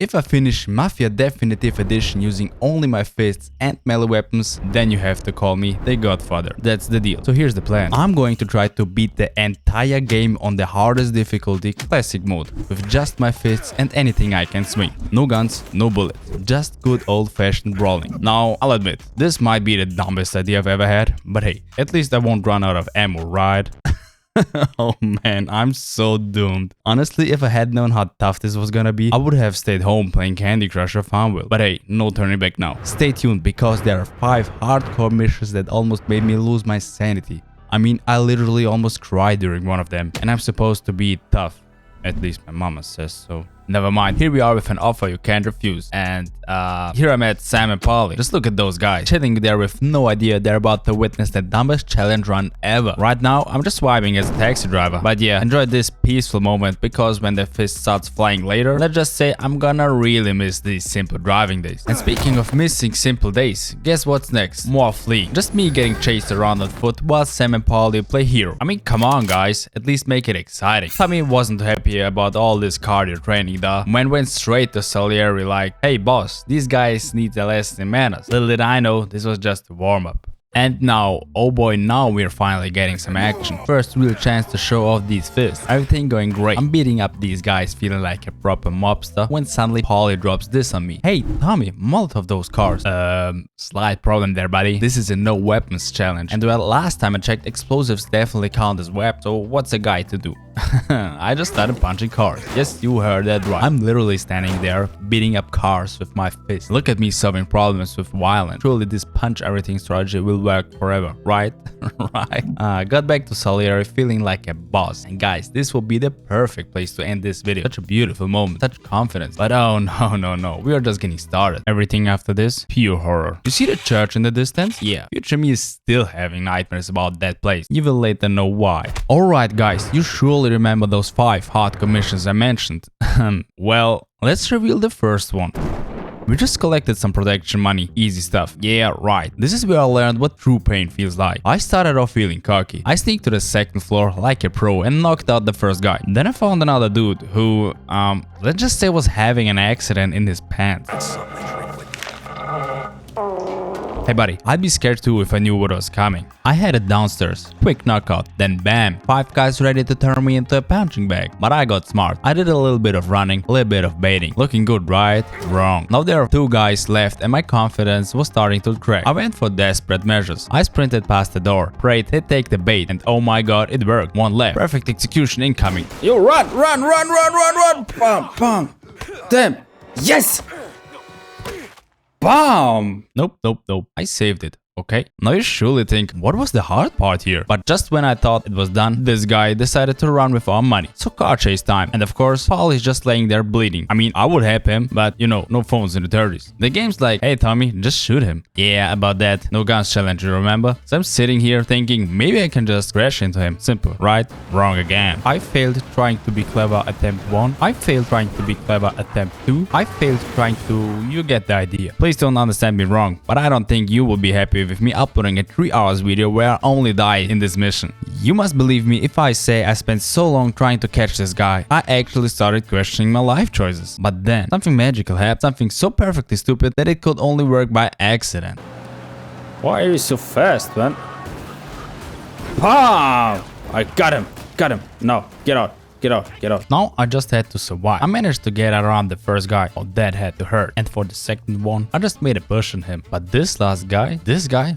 If I finish Mafia Definitive Edition using only my fists and melee weapons, then you have to call me the Godfather. That's the deal. So here's the plan. I'm going to try to beat the entire game on the hardest difficulty, classic mode, with just my fists and anything I can swing. No guns, no bullets. Just good old-fashioned brawling. Now, I'll admit, this might be the dumbest idea I've ever had, but hey, at least I won't run out of ammo, right? Oh man, I'm so doomed. Honestly, if I had known how tough this was gonna be, I would have stayed home playing Candy Crush or Farmville. But hey, no turning back now. Stay tuned because there are 5 hardcore missions that almost made me lose my sanity. I mean, I literally almost cried during one of them, and I'm supposed to be tough. At least my mama says so. Never mind, here we are with an offer you can't refuse. And here I'm at Sam and Polly. Just look at those guys, chilling there with no idea they're about to witness the dumbest challenge run ever. Right now, I'm just vibing as a taxi driver. But yeah, enjoy this peaceful moment because when the fist starts flying later, let's just say I'm gonna really miss these simple driving days. And speaking of missing simple days, guess what's next? More fleeing. Just me getting chased around on foot while Sam and Polly play hero. I mean, come on guys, at least make it exciting. Tommy wasn't happy about all this cardio training. The man went straight to Salieri like, hey boss, these guys need a lesson in manners. Little did I know this was just a warm-up. And now, oh boy, now we're finally getting some action. First real chance to show off these fists. Everything going great. I'm beating up these guys feeling like a proper mobster when suddenly Polly drops this on me. Hey Tommy, Molotov those cars. Slight problem there buddy. This is a no weapons challenge. And well, last time I checked, explosives definitely count as weapons. So what's a guy to do? I just started punching cars. Yes, you heard that right. I'm literally standing there beating up cars with my fist. Look at me solving problems with violence. Surely this punch everything strategy will work forever, right? Right. Got back to Salieri feeling like a boss. And guys, this will be the perfect place to end this video. Such a beautiful moment, such confidence. But oh no, we are just getting started. Everything after this, pure horror. You see the church in the distance? Yeah, future me is still having nightmares about that place. You will later know why. Alright guys, you surely remember those 5 hardcore missions I mentioned. Well, let's reveal the first one. We just collected some protection money, easy stuff. Yeah, right. This is where I learned what true pain feels like. I started off feeling cocky. I sneaked to the second floor like a pro and knocked out the first guy. Then I found another dude who, let's just say was having an accident in his pants. Hey buddy, I'd be scared too if I knew what was coming. I had it downstairs, quick knockout, then bam, 5 guys ready to turn me into a punching bag. But I got smart. I did a little bit of running, a little bit of baiting. Looking good, right? Wrong. Now there are 2 guys left and my confidence was starting to crack. I went for desperate measures. I sprinted past the door, prayed they'd take the bait, and oh my god, it worked. 1 left. Perfect execution incoming. Yo, run! Bam, bam. Damn. Yes! Bam! Nope. I saved it. Okay, now you surely think, what was the hard part here? But just when I thought it was done, this guy decided to run with our money. So car chase time. And of course, Paul is just laying there bleeding. I mean, I would help him, but you know, no phones in the 30s. The game's like, hey Tommy, just shoot him. Yeah, about that. No guns challenge, you remember? So I'm sitting here thinking, maybe I can just crash into him. Simple, right? Wrong again. I failed trying to be clever attempt 1. I failed trying to be clever attempt 2. I failed trying to... You get the idea. Please don't understand me wrong, but I don't think you will be happy with me uploading a 3 hours video where I only died in this mission. You must believe me if I say I spent so long trying to catch this guy. I actually started questioning my life choices. But then, something magical happened, something so perfectly stupid that it could only work by accident. Why are you so fast, man? Bam! I got him. No, get out. Now I just had to survive. I managed to get around the first guy. Oh, that had to hurt. And for the second one, I just made a push on him. But this last guy,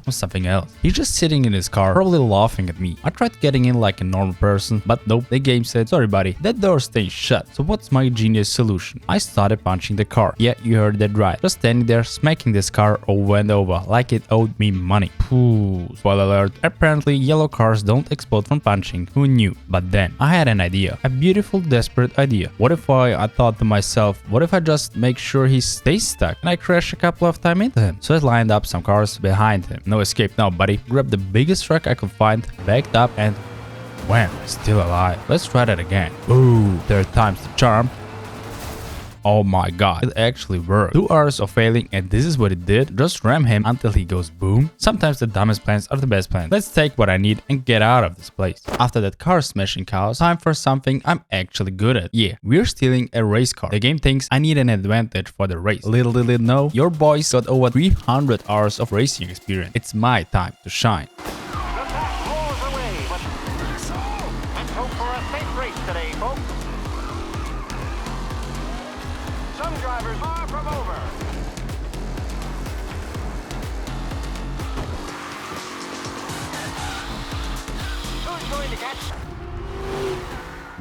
was something else. He's just sitting in his car, probably laughing at me. I tried getting in like a normal person, but nope, the game said, sorry buddy, that door stays shut. So what's my genius solution? I started punching the car. Yeah, you heard that right. Just standing there, smacking this car over and over, like it owed me money. Pooh. Spoiler alert, apparently yellow cars don't explode from punching. Who knew? But then, I had an idea. A beautiful, desperate idea. What if I thought to myself, what if I just make sure he stays stuck and I crash a couple of times into him? So I lined up some cars behind him. No escape now, buddy. Grabbed the biggest truck I could find, backed up and wham, still alive. Let's try that again. Ooh, 3rd time's the charm. Oh my god, it actually worked. 2 hours of failing and this is what it did? Just ram him until he goes boom? Sometimes the dumbest plans are the best plans. Let's take what I need and get out of this place. After that car smashing chaos, time for something I'm actually good at. Yeah, we're stealing a race car. The game thinks I need an advantage for the race. Little did it know, your boys got over 300 hours of racing experience. It's my time to shine. The pack roars away, but let's hope for a safe race today, folks. Some drivers far from over. Who's going to catch?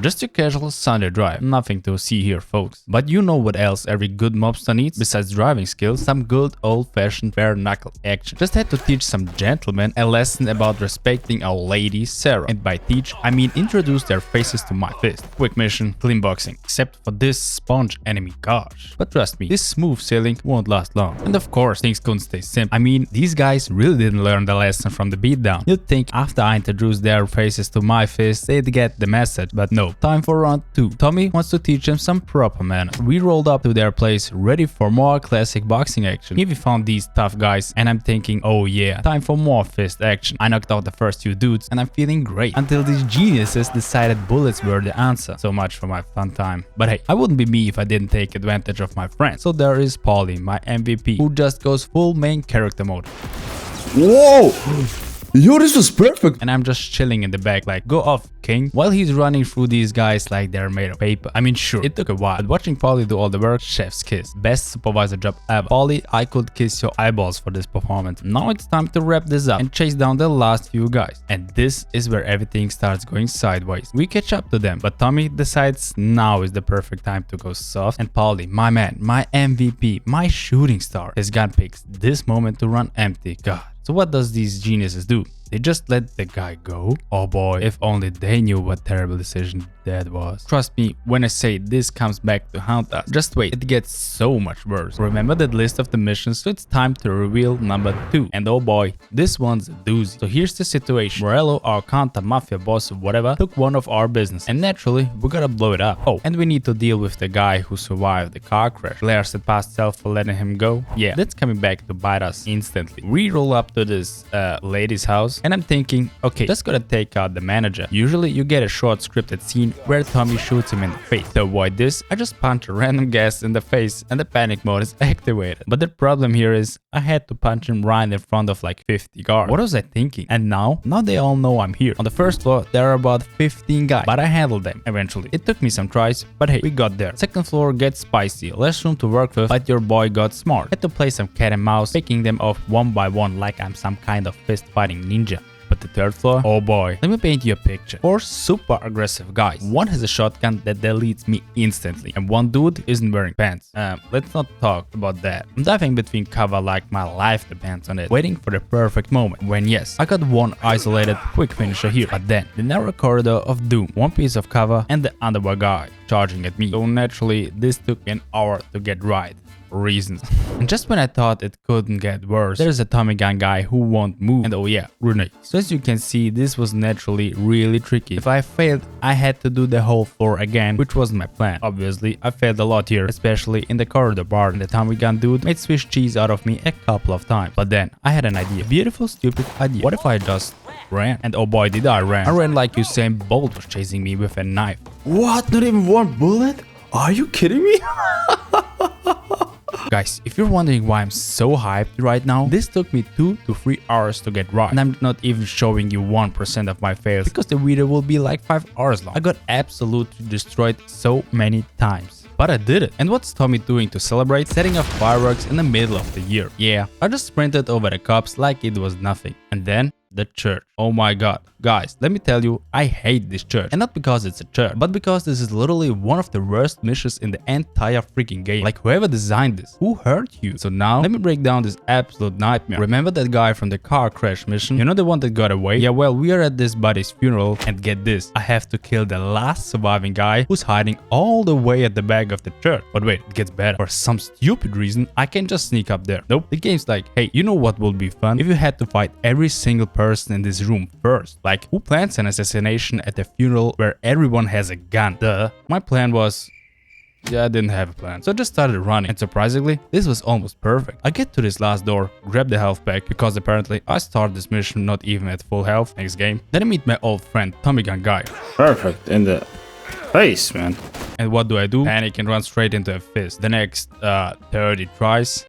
Just a casual Sunday drive. Nothing to see here, folks. But you know what else every good mobster needs? Besides driving skills, some good old-fashioned bare-knuckle action. Just had to teach some gentlemen a lesson about respecting our lady Sarah. And by teach, I mean introduce their faces to my fist. Quick mission, clean boxing. Except for this sponge enemy, gosh. But trust me, this smooth sailing won't last long. And of course, things couldn't stay simple. I mean, these guys really didn't learn the lesson from the beatdown. You'd think after I introduced their faces to my fist, they'd get the message, but no. Time for round 2. Tommy wants to teach them some proper manners. We rolled up to their place ready for more classic boxing action. Here we found these tough guys and I'm thinking, oh yeah, time for more fist action. I knocked out the first few dudes and I'm feeling great. Until these geniuses decided bullets were the answer. So much for my fun time. But hey, I wouldn't be me if I didn't take advantage of my friends. So there is Paulie, my MVP, who just goes full main character mode. Whoa! Yo, this was perfect. And I'm just chilling in the back like, go off, king. While he's running through these guys like they're made of paper. I mean, sure, it took a while. But watching Paulie do all the work, chef's kiss. Best supervisor job ever. Paulie, I could kiss your eyeballs for this performance. Now it's time to wrap this up and chase down the last few guys. And this is where everything starts going sideways. We catch up to them, but Tommy decides now is the perfect time to go soft. And Paulie, my man, my MVP, my shooting star, his gun picks this moment to run empty. God. So what does these geniuses do? They just let the guy go? Oh boy, if only they knew what terrible decision that was. Trust me when I say this comes back to haunt us. Just wait, it gets so much worse. Remember that list of the missions, so it's time to reveal number 2. And oh boy, this one's a doozy. So here's the situation. Morello, our counter mafia boss or whatever, took one of our business. And naturally, we gotta blow it up. Oh, and we need to deal with the guy who survived the car crash. Blair said past self for letting him go. Yeah, that's coming back to bite us instantly. We roll up to this lady's house. And I'm thinking, okay, just gotta take out the manager. Usually you get a short scripted scene where Tommy shoots him in the face. To avoid this, I just punch a random guest in the face and the panic mode is activated. But the problem here is I had to punch him right in front of like 50 guards. What was I thinking? And now they all know I'm here. On the first floor, there are about 15 guys, but I handled them eventually. It took me some tries, but hey, we got there. Second floor gets spicy, less room to work with, but your boy got smart. Had to play some cat and mouse, picking them off one by one like I'm some kind of fist fighting ninja. But the third floor, oh boy, let me paint you a picture. 4 super aggressive guys. One has a shotgun that deletes me instantly, and one dude isn't wearing pants. Let's not talk about that. I'm diving between cover like my life depends on it, waiting for the perfect moment. When yes, I got one isolated quick finisher here, but then the narrow corridor of doom, one piece of cover, and the underwear guy charging at me. So naturally, this took an hour to get right. Reasons. And just when I thought it couldn't get worse, there's a Tommy gun guy who won't move, and oh yeah, grenade. So as you can see, this was naturally really tricky. If I failed, I had to do the whole floor again, which wasn't my plan. Obviously, I failed a lot here, especially in the corridor part, and the Tommy gun dude made Swiss cheese out of me a couple of times. But then, I had an idea. Beautiful, stupid idea. What if I just ran? And oh boy, did I ran. I ran like Usain Bolt was chasing me with a knife. What? Not even one bullet? Are you kidding me? Guys, if you're wondering why I'm so hyped right now, this took me 2 to 3 hours to get right. And I'm not even showing you 1% of my fails, because the video will be like 5 hours long. I got absolutely destroyed so many times. But I did it. And what's Tommy doing to celebrate? Setting off fireworks in the middle of the year. Yeah, I just sprinted over the cops like it was nothing. And then the church. Oh my god. Guys, let me tell you, I hate this church. And not because it's a church, but because this is literally one of the worst missions in the entire freaking game. Like, whoever designed this, who hurt you? So now, let me break down this absolute nightmare. Remember that guy from the car crash mission? You know, the one that got away? Yeah, well, we are at this buddy's funeral, and get this, I have to kill the last surviving guy who's hiding all the way at the back of the church. But wait, it gets better. For some stupid reason, I can just sneak up there. Nope, the game's like, hey, you know what will be fun? If you had to fight every single person in this room first. Like, who plans an assassination at a funeral where everyone has a gun? Duh. My plan was Yeah, I didn't have a plan, so I just started running, and surprisingly, this was almost perfect. I get to this last door, grab the health pack, because apparently I start this mission not even at full health next game. Then I meet my old friend, Tommy Gun Guy. Perfect. In the face, man. And what do? Panic and run straight into a fist. The next 30 tries.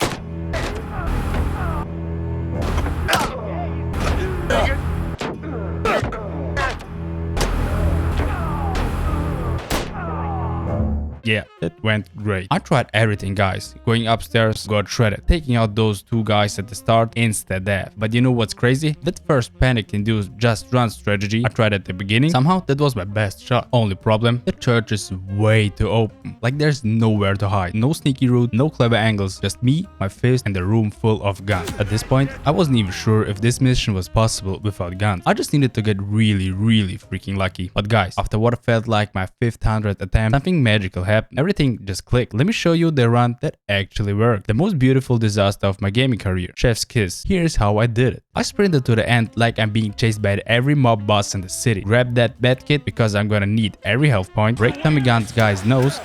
Yeah, it went great. I tried everything, guys. Going upstairs, got shredded. Taking out those two guys at the start, insta death. But you know what's crazy? That first panic-induced just run strategy I tried at the beginning, somehow that was my best shot. Only problem, the church is way too open. Like there's nowhere to hide. No sneaky route, no clever angles. Just me, my fist, and a room full of guns. At this point, I wasn't even sure if this mission was possible without guns. I just needed to get really freaking lucky. But guys, after what felt like my 500th attempt, something magical happened. Everything just clicked. Let me show you the run that actually worked. The most beautiful disaster of my gaming career. Chef's kiss. Here's how I did it. I sprinted to the end like I'm being chased by every mob boss in the city. Grab that bed kit because I'm gonna need every health point. Break Tommy Gun's guy's nose.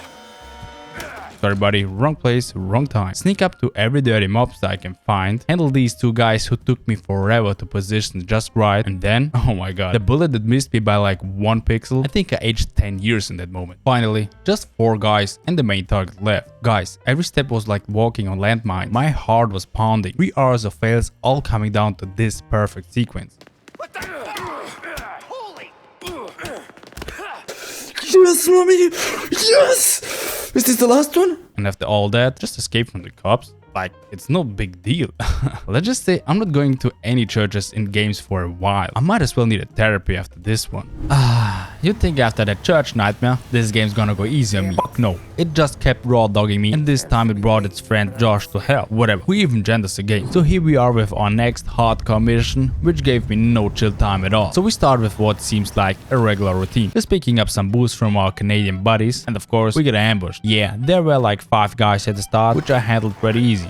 Sorry buddy, wrong place, wrong time. Sneak up to every dirty mobster I can find. Handle these two guys who took me forever to position just right. And then, oh my god, the bullet that missed me by like 1 pixel. I think I aged 10 years in that moment. Finally, just 4 guys and the main target left. Guys, every step was like walking on landmine. My heart was pounding. 3 hours of fails all coming down to this perfect sequence. Holy! Yes, mommy! Yes! Is this the last one? And after all that, just escape from the cops. Like, it's no big deal. Let's just say I'm not going to any churches in games for a while. I might as well need a therapy after this one. You'd think after that church nightmare, this game's gonna go easy on me. Fuck no. It just kept raw dogging me, and this time it brought its friend Josh to hell. Whatever. Who even genders the game? So here we are with our next hardcore mission, which gave me no chill time at all. So we start with what seems like a regular routine. Just picking up some booze from our Canadian buddies, and of course we get ambushed. Yeah, there were like 5 guys at the start, which I handled pretty easy.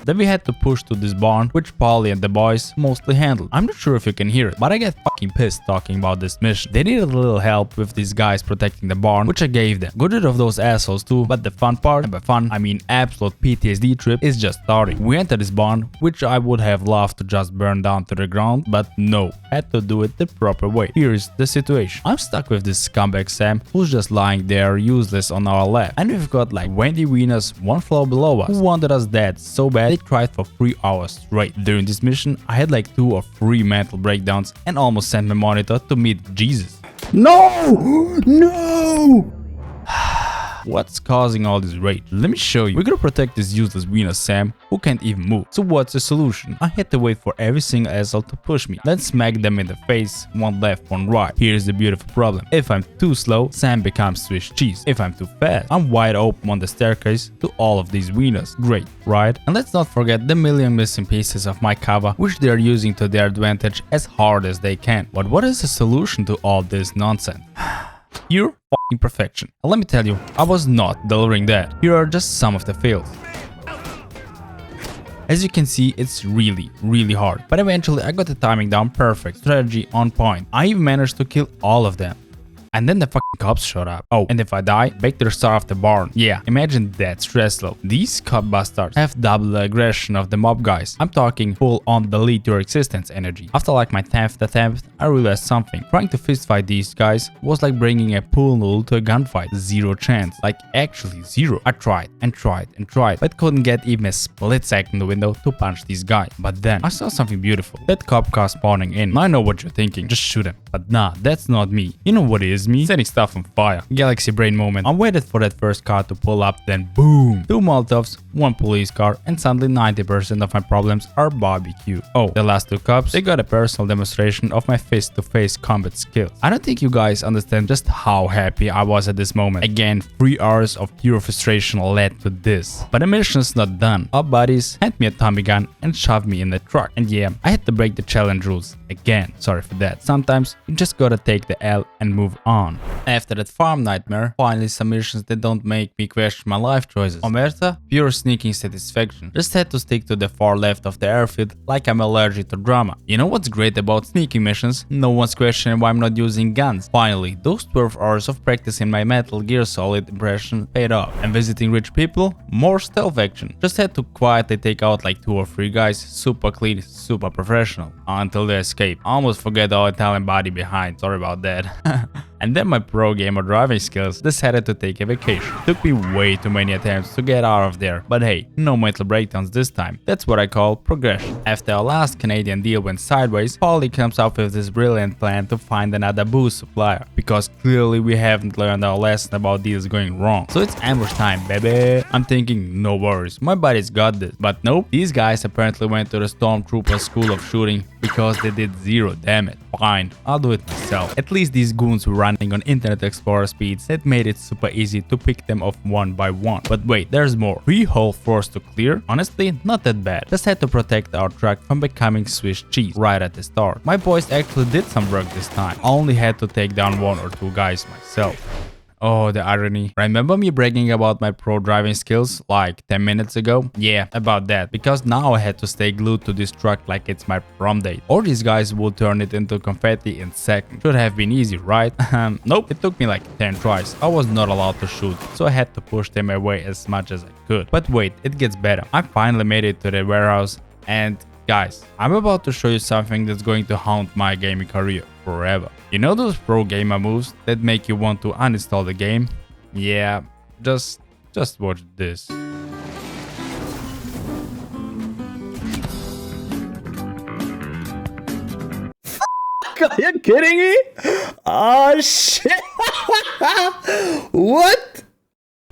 Then we had to push to this barn, which Polly and the boys mostly handled. I'm not sure if you can hear it, but I get fucking pissed talking about this mission. They needed a little help with these guys protecting the barn, which I gave them. Got rid of those assholes too, but the fun part, and by fun I mean absolute PTSD trip, is just starting. We entered this barn, which I would have loved to just burn down to the ground, but no, had to do it the proper way. Here's the situation. I'm stuck with this scumbag Sam, who's just lying there useless on our left. And we've got like 20 wieners 1 floor below us, who wanted us dead so bad they tried for 3 hours straight. During this mission, I had like 2 or 3 mental breakdowns and almost sent my monitor to meet Jesus. No! No! What's causing all this rage? Let me show you. We're gonna protect this useless wiener Sam, who can't even move. So what's the solution? I had to wait for every single asshole to push me, then smack them in the face, one left, one right. Here's the beautiful problem. If I'm too slow, Sam becomes Swiss cheese. If I'm too fast, I'm wide open on the staircase to all of these wieners. Great, right? And let's not forget the million missing pieces of my cover, which they're using to their advantage as hard as they can. But what is the solution to all this nonsense? Pure fucking perfection. And let me tell you, I was not delivering that. Here are just some of the fails. As you can see, it's really hard. But eventually I got the timing down perfect, strategy on point. I even managed to kill all of them. And then the fucking cops showed up. Oh, and if I die, back to the start of the barn. Yeah, imagine that stress level. These cop bastards have double the aggression of the mob guys. I'm talking full on delete your existence energy. After like my 10th attempt, I realized something. Trying to fistfight these guys was like bringing a pool noodle to a gunfight. 0 chance. Like actually 0. I tried and tried and tried, but couldn't get even a split second window to punch these guys. But then I saw something beautiful. That cop car spawning in. I know what you're thinking. Just shoot him. But nah, that's not me. You know what it is me? Setting stuff on fire. Galaxy brain moment. I waited for that first car to pull up, then boom! 2 Molotovs, 1 police car, and suddenly 90% of my problems are barbecue. Oh, the last 2 cops, they got a personal demonstration of my face-to-face combat skills. I don't think you guys understand just how happy I was at this moment. Again, 3 hours of pure frustration led to this. But the mission's not done. Our buddies hand me a Tommy gun and shoved me in the truck. And yeah, I had to break the challenge rules. Again, sorry for that. Sometimes you just gotta take the L and move on. on. After that farm nightmare, finally some missions that don't make me question my life choices. Omerta, pure sneaking satisfaction. Just had to stick to the far left of the airfield like I'm allergic to drama. You know what's great about sneaking missions? No one's questioning why I'm not using guns. Finally, those 12 hours of practicing my Metal Gear Solid impression paid off. And visiting rich people? More stealth action. Just had to quietly take out like 2 or 3 guys, super clean, super professional, until they escape. I almost forget the Italian body behind, sorry about that. And then my pro gamer driving skills decided to take a vacation. Took me way too many attempts to get out of there, but hey, no mental breakdowns this time. That's what I call progression. After our last Canadian deal went sideways, Paulie comes up with this brilliant plan to find another booze supplier, because clearly we haven't learned our lesson about deals going wrong. So it's ambush time, baby. I'm thinking, no worries, my buddy's got this. But nope, these guys apparently went to the Stormtrooper School of Shooting because they did 0 damage. Fine, I'll do it myself. At least these goons were running on Internet Explorer speeds that made it super easy to pick them off one by one. But wait, there's more. 3 whole floors to clear? Honestly, not that bad. Just had to protect our truck from becoming Swiss cheese right at the start. My boys actually did some work this time. I only had to take down 1 or 2 guys myself. Oh, the irony. Remember me bragging about my pro driving skills like 10 minutes ago? Yeah, about that. Because now I had to stay glued to this truck like it's my prom date. Or these guys would turn it into confetti in seconds. Should have been easy, right? Nope, it took me like 10 tries. I was not allowed to shoot, so I had to push them away as much as I could. But wait, it gets better. I finally made it to the warehouse and guys, I'm about to show you something that's going to haunt my gaming career forever. You know those pro gamer moves that make you want to uninstall the game? Yeah, just watch this. Are you kidding me? Oh shit! What?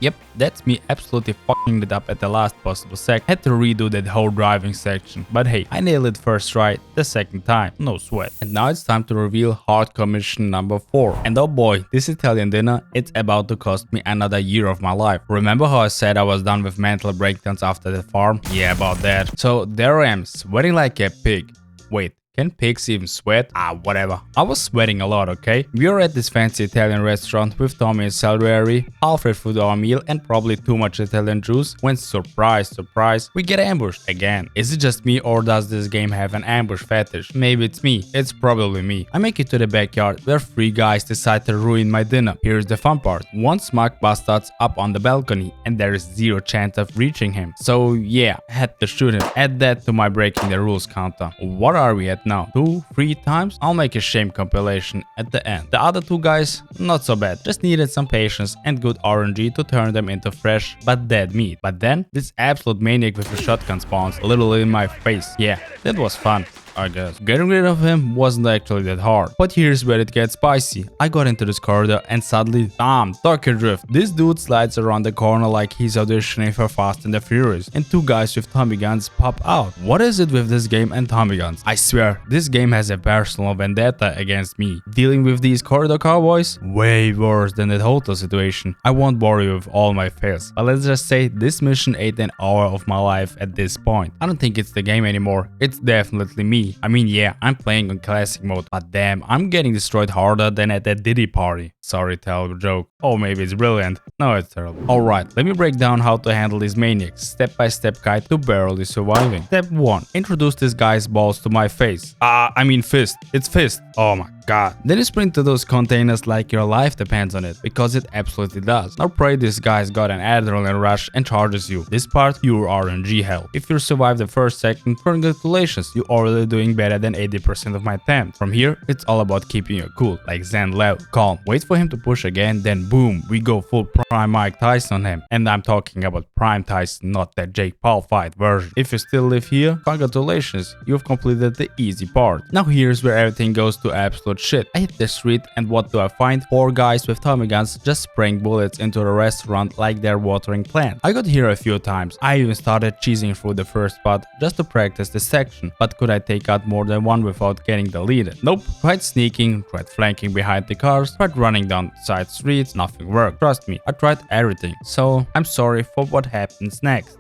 Yep, that's me absolutely fucking it up at the last possible sec. Had to redo that whole driving section. But hey, I nailed it first try, the second time, no sweat. And now it's time to reveal hardcore mission number 4. And oh boy, this Italian dinner, it's about to cost me another year of my life. Remember how I said I was done with mental breakdowns after the farm? Yeah, about that. So there I am, sweating like a pig. Wait. Can pigs even sweat? Ah, whatever. I was sweating a lot, okay? We are at this fancy Italian restaurant with Tommy and celery, halfway through our meal and probably too much Italian juice when surprise, surprise, we get ambushed again. Is it just me or does this game have an ambush fetish? Maybe it's me. It's probably me. I make it to the backyard where 3 guys decide to ruin my dinner. Here's the fun part. 1 smug bastard's up on the balcony and there is 0 chance of reaching him. So yeah, had to shoot him. Add that to my breaking the rules counter. What are we at now? 2, 3 times? I'll make a shame compilation at the end. The other 2 guys, not so bad. Just needed some patience and good RNG to turn them into fresh but dead meat. But then, this absolute maniac with a shotgun spawns literally in my face. Yeah, that was fun, I guess. Getting rid of him wasn't actually that hard. But here's where it gets spicy. I got into this corridor and suddenly, bam, Tokyo Drift. This dude slides around the corner like he's auditioning for Fast and the Furious and 2 guys with Tommy guns pop out. What is it with this game and Tommy guns? I swear, this game has a personal vendetta against me. Dealing with these corridor cowboys? Way worse than that hotel situation. I won't bore you with all my fails, but let's just say this mission ate an hour of my life at this point. I don't think it's the game anymore. It's definitely me. I mean, yeah, I'm playing on classic mode, but damn, I'm getting destroyed harder than at that Diddy party. Sorry, terrible joke. Oh, maybe it's brilliant. No, it's terrible. Alright, let me break down how to handle these maniacs, step-by-step guide to barely surviving. Step 1. Introduce this guy's balls to my face. I mean fist. It's fist. Oh my god. Then you sprint to those containers like your life depends on it, because it absolutely does. Now pray this guy's got an adrenaline rush and charges you. This part, pure RNG hell. If you survive the first second, congratulations, you're already doing better than 80% of my attempts. From here, it's all about keeping your cool, like Zen level, calm. Wait for him to push again, then boom, we go full prime Mike Tyson on him. And I'm talking about prime Tyson, not that Jake Paul fight version. If you still live here, congratulations, you've completed the easy part. Now here's where everything goes to absolute shit. I hit the street and what do I find? 4 guys with Tommy guns just spraying bullets into the restaurant like they're watering plants. I got here a few times. I even started cheesing through the first spot just to practice this section. But could I take out more than 1 without getting deleted? Nope. Tried sneaking, tried flanking behind the cars, tried running down side streets, nothing worked. Trust me, I tried everything. So I'm sorry for what happens next.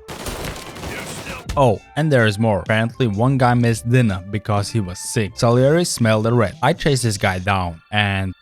Oh, and there is more. Apparently, one guy missed dinner because he was sick. Salieri smelled a rat. I chased this guy down, and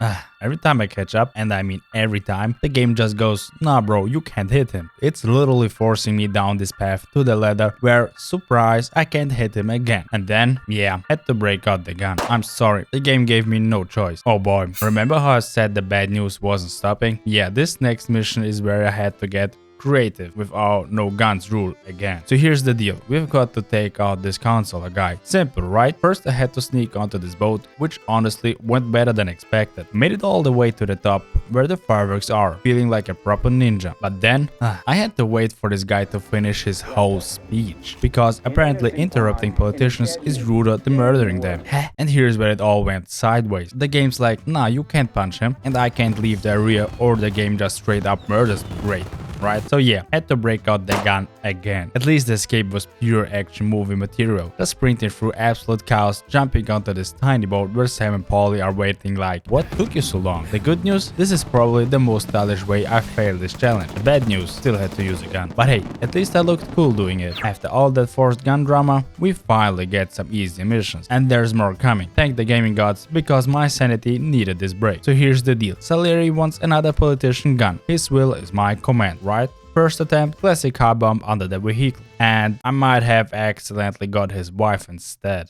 every time I catch up, and I mean every time, the game just goes, nah bro, you can't hit him. It's literally forcing me down this path to the ladder where, surprise, I can't hit him again. And then, yeah, had to break out the gun. I'm sorry, the game gave me no choice. Oh boy, remember how I said the bad news wasn't stopping? Yeah, this next mission is where I had to get creative with our no guns rule again. So here's the deal, we've got to take out this counselor guy. Simple, right? First I had to sneak onto this boat, which honestly went better than expected. Made it all the way to the top where the fireworks are, feeling like a proper ninja. But then I had to wait for this guy to finish his whole speech, because apparently interrupting politicians is ruder than murdering them. And here's where it all went sideways. The game's like, nah, you can't punch him, and I can't leave the area, or the game just straight up murders me. Great. Right? So yeah, had to break out the gun again. At least the escape was pure action movie material. Just sprinting through absolute chaos, jumping onto this tiny boat where Sam and Polly are waiting like, what took you so long? The good news, this is probably the most stylish way I failed this challenge. The bad news, still had to use a gun. But hey, at least I looked cool doing it. After all that forced gun drama, we finally get some easy missions. And there's more coming. Thank the gaming gods, because my sanity needed this break. So here's the deal. Salieri wants another politician gun. His will is my command. Right? First attempt, classic car bomb under the vehicle. And I might have accidentally got his wife instead.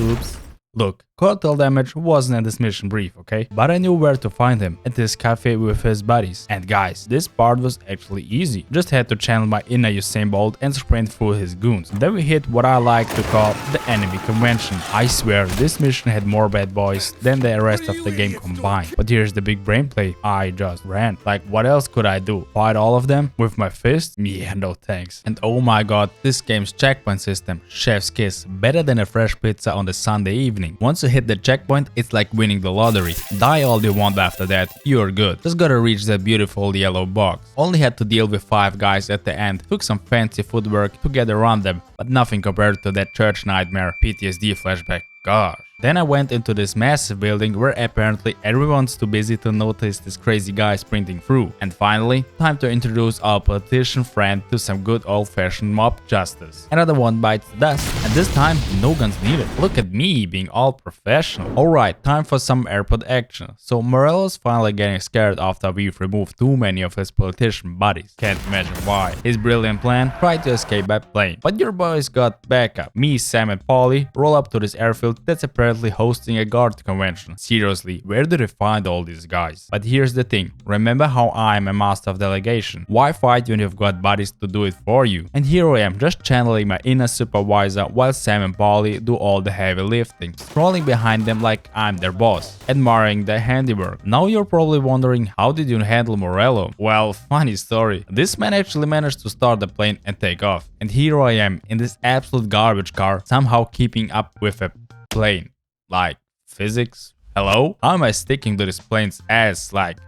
Oops. Look, collateral damage wasn't in this mission brief, okay? But I knew where to find him, at this cafe with his buddies. And guys, this part was actually easy. Just had to channel my inner Usain Bolt and sprint through his goons. Then we hit what I like to call the enemy convention. I swear, this mission had more bad boys than the rest of the game combined. But here's the big brain play, I just ran. Like, what else could I do? Fight all of them? With my fist? Yeah, no thanks. And oh my god, this game's checkpoint system, chef's kiss, better than a fresh pizza on the Sunday evening. Once you hit the checkpoint, it's like winning the lottery. Die all you want after that, you're good. Just gotta reach that beautiful yellow box. Only had to deal with 5 guys at the end. Took some fancy footwork to get around them, but nothing compared to that church nightmare PTSD flashback. Gosh. Then I went into this massive building where apparently everyone's too busy to notice this crazy guy sprinting through. And finally, time to introduce our politician friend to some good old-fashioned mob justice. Another one bites the dust, and this time no guns needed. Look at me being all professional. Alright, time for some airport action. So Morello's finally getting scared after we've removed too many of his politician buddies. Can't imagine why. His brilliant plan? Try to escape by plane. But your boys got backup. Me, Sam and Polly roll up to this airfield that's apparently hosting a guard convention. Seriously, where do they find all these guys? But here's the thing, remember how I'm a master of delegation. Why fight when you've got buddies to do it for you? And here I am, just channeling my inner supervisor while Sam and Polly do all the heavy lifting, strolling behind them like I'm their boss, admiring their handiwork. Now you're probably wondering, how did you handle Morello? Well, funny story. This man actually managed to start the plane and take off. And here I am, in this absolute garbage car, somehow keeping up with a plane. Like, physics? Hello? How am I sticking to this plane's ass? Like,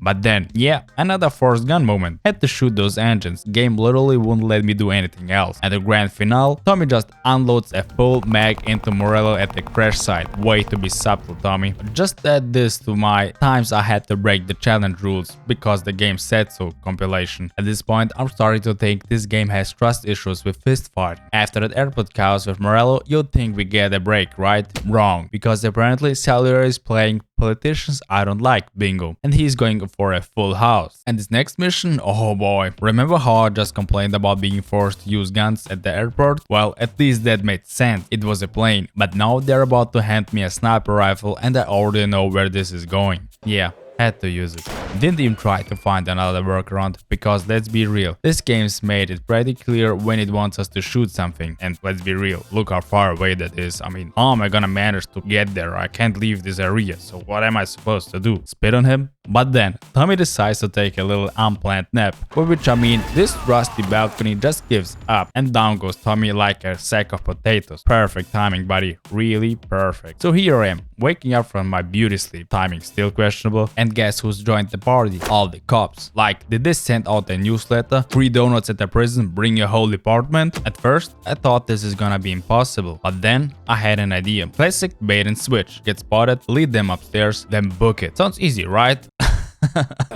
But then, yeah, another forced gun moment. Had to shoot those engines. Game literally wouldn't let me do anything else. At the grand finale, Tommy just unloads a full mag into Morello at the crash site. Way to be subtle, Tommy. Just add this to my times I had to break the challenge rules because the game said so compilation. At this point, I'm starting to think this game has trust issues with fist fight. After that airport chaos with Morello, you'd think we get a break, right? Wrong, because apparently Salieri is playing politicians I don't like bingo, and he's going for a full house. And this next mission, oh boy, remember how I just complained about being forced to use guns at the airport? Well, at least that made sense, it was a plane, but now they're about to hand me a sniper rifle and I already know where this is going. Yeah, had to use it. Didn't even try to find another workaround, because let's be real, this game's made it pretty clear when it wants us to shoot something, and let's be real, look how far away that is. I mean, how am I gonna manage to get there? I can't leave this area, so what am I supposed to do? Spit on him? But then, Tommy decides to take a little unplanned nap, for which I mean, this rusty balcony just gives up, and down goes Tommy like a sack of potatoes. Perfect timing, buddy, really perfect. So here I am, waking up from my beauty sleep, timing still questionable, and guess who's joined the party? All the cops. Like, did they send out a newsletter? Free donuts at the prison, bring your whole department? At first, I thought this is gonna be impossible, but then I had an idea. Classic bait and switch. Get spotted, lead them upstairs, then book it. Sounds easy, right?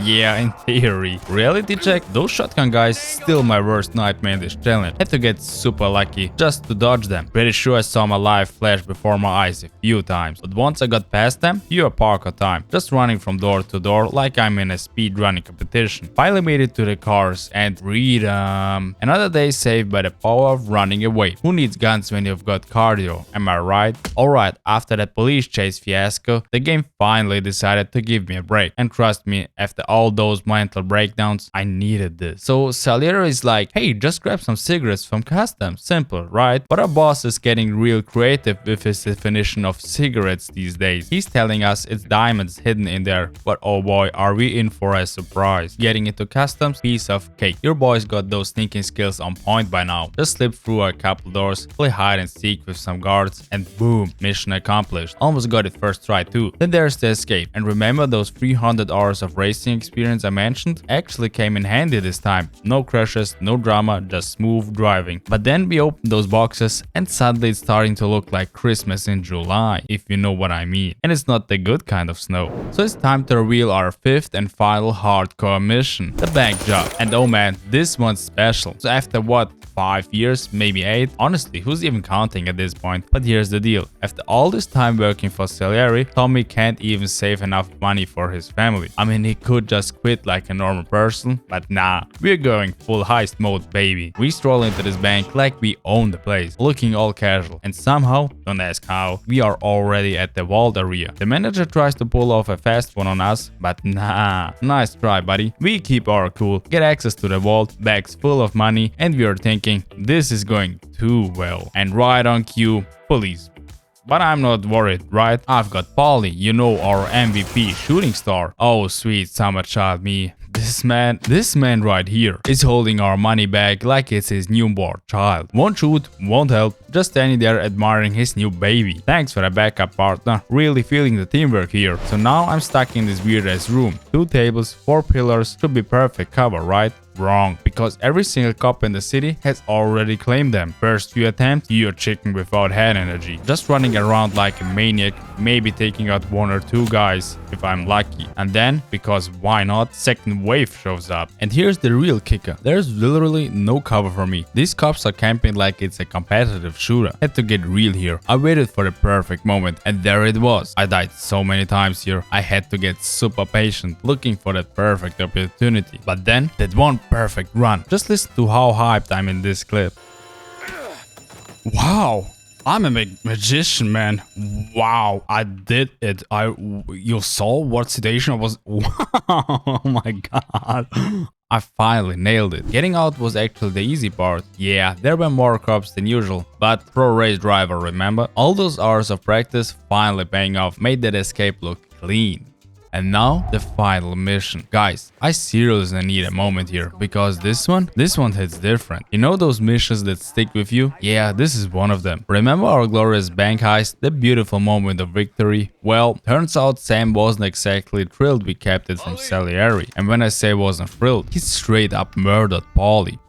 Yeah, in theory. Reality check, those shotgun guys still my worst nightmare in this challenge. Had to get super lucky just to dodge them. Pretty sure I saw my life flash before my eyes a few times. But once I got past them, pure parkour time. Just running from door to door like I'm in a speed running competition. Finally made it to the cars and freedom. Another day saved by the power of running away. Who needs guns when you've got cardio? Am I right? Alright, after that police chase fiasco, the game finally decided to give me a break. And trust me, after all those mental breakdowns, I needed this. So Salieri is like, hey, just grab some cigarettes from customs. Simple, right? But our boss is getting real creative with his definition of cigarettes these days. He's telling us it's diamonds hidden in there. But oh boy, are we in for a surprise. Getting into customs, piece of cake. Your boy's got those sneaking skills on point by now. Just slip through a couple doors, play hide and seek with some guards, and boom, mission accomplished. Almost got it first try too. Then there's the escape. And remember those 300 hours of racing experience I mentioned? Actually came in handy this time. No crashes, no drama, just smooth driving. But then we opened those boxes and suddenly it's starting to look like Christmas in July, if you know what I mean. And it's not the good kind of snow. So it's time to reveal our fifth and final hardcore mission, the bank job. And oh man, this one's special. So after what? 5 years, maybe 8. Honestly, who's even counting at this point? But here's the deal. After all this time working for Salieri, Tommy can't even save enough money for his family. I mean, he could just quit like a normal person, but nah, we're going full heist mode, baby. We stroll into this bank like we own the place, looking all casual. And somehow, don't ask how, we are already at the vault area. The manager tries to pull off a fast one on us, but nah. Nice try, buddy. We keep our cool, get access to the vault, bags full of money, and we are thinking, this is going too well. And right on cue, police. But I'm not worried, right? I've got Polly, you know, our MVP shooting star. Oh, sweet summer child me. This man right here is holding our money bag like it's his newborn child. Won't shoot, won't help, just standing there admiring his new baby. Thanks for a backup partner, really feeling the teamwork here. So now I'm stuck in this weird ass room. 2 tables, 4 pillars, should be perfect cover, right? Wrong, because every single cop in the city has already claimed them. First few attempts, you're chicken without head energy. Just running around like a maniac, maybe taking out 1 or 2 guys if I'm lucky. And then, because why not, second wave shows up. And here's the real kicker. There's literally no cover for me. These cops are camping like it's a competitive shooter. Had to get real here. I waited for the perfect moment and there it was. I died so many times here. I had to get super patient, looking for that perfect opportunity. But then, that one perfect run. Just listen to how hyped I'm in this clip. Wow, I'm a magician, man. Wow, I did it. You saw what situation I was. Oh my god. I finally nailed it. Getting out was actually the easy part. Yeah, there were more cops than usual, but pro race driver, remember? All those hours of practice finally paying off made that escape look clean. And now, the final mission. Guys, I seriously need a moment here, because this one hits different. You know those missions that stick with you? Yeah, this is one of them. Remember our glorious bank heist, the beautiful moment of victory? Well, turns out Sam wasn't exactly thrilled we kept it from Salieri. And when I say wasn't thrilled, he straight up murdered Paulie.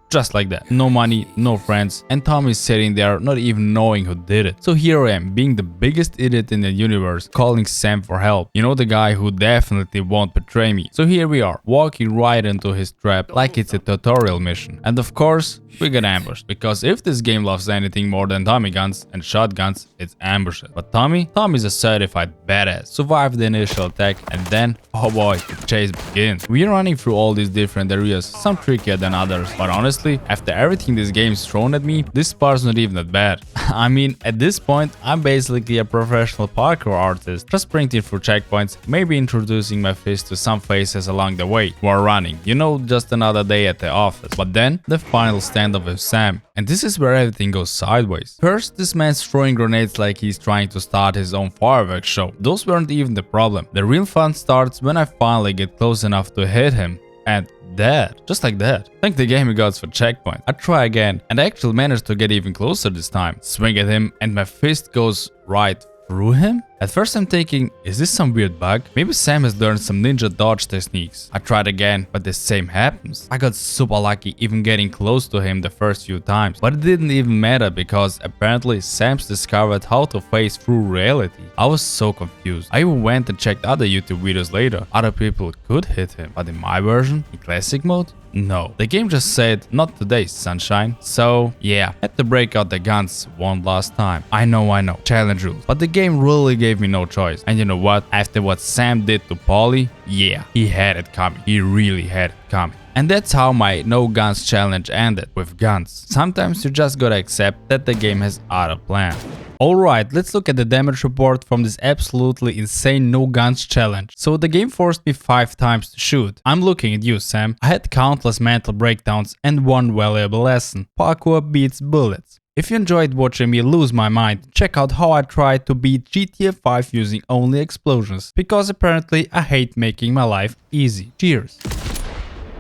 Just like that. No money, no friends, and Tommy's sitting there not even knowing who did it. So here I am, being the biggest idiot in the universe, calling Sam for help. You know, the guy who definitely won't betray me. So here we are, walking right into his trap like it's a tutorial mission. And of course, we get ambushed. Because if this game loves anything more than Tommy guns and shotguns, it's ambushes. But Tommy's a certified badass. Survived the initial attack and then, oh boy, the chase begins. We're running through all these different areas, some trickier than others, but honestly, after everything this game's thrown at me, this part's not even that bad. I mean, at this point, I'm basically a professional parkour artist, just sprinting through checkpoints, maybe introducing my fist to some faces along the way, while running, you know, just another day at the office. But then, the final standoff with Sam. And this is where everything goes sideways. First, this man's throwing grenades like he's trying to start his own fireworks show. Those weren't even the problem. The real fun starts when I finally get close enough to hit him. And dead. Just like that. Thank the gaming gods for checkpoint. I try again and I actually managed to get even closer this time. Swing at him and my fist goes right through him? At first I'm thinking, is this some weird bug? Maybe Sam has learned some ninja dodge techniques. I tried again, but the same happens. I got super lucky even getting close to him the first few times, but it didn't even matter because apparently Sam's discovered how to face through reality. I was so confused. I even went and checked other YouTube videos later. Other people could hit him, but in my version, in classic mode, no. The game just said, not today, sunshine. So, yeah, had to break out the guns one last time. I know, challenge rules. But the game really gave me no choice. And you know what? After what Sam did to Polly, yeah, he had it coming. He really had it coming. And that's how my no guns challenge ended, with guns. Sometimes you just gotta accept that the game has other plans. Alright, let's look at the damage report from this absolutely insane no guns challenge. So the game forced me 5 times to shoot. I'm looking at you, Sam. I had countless mental breakdowns and one valuable lesson. Parkour beats bullets. If you enjoyed watching me lose my mind, check out how I tried to beat GTA 5 using only explosions. Because apparently I hate making my life easy. Cheers!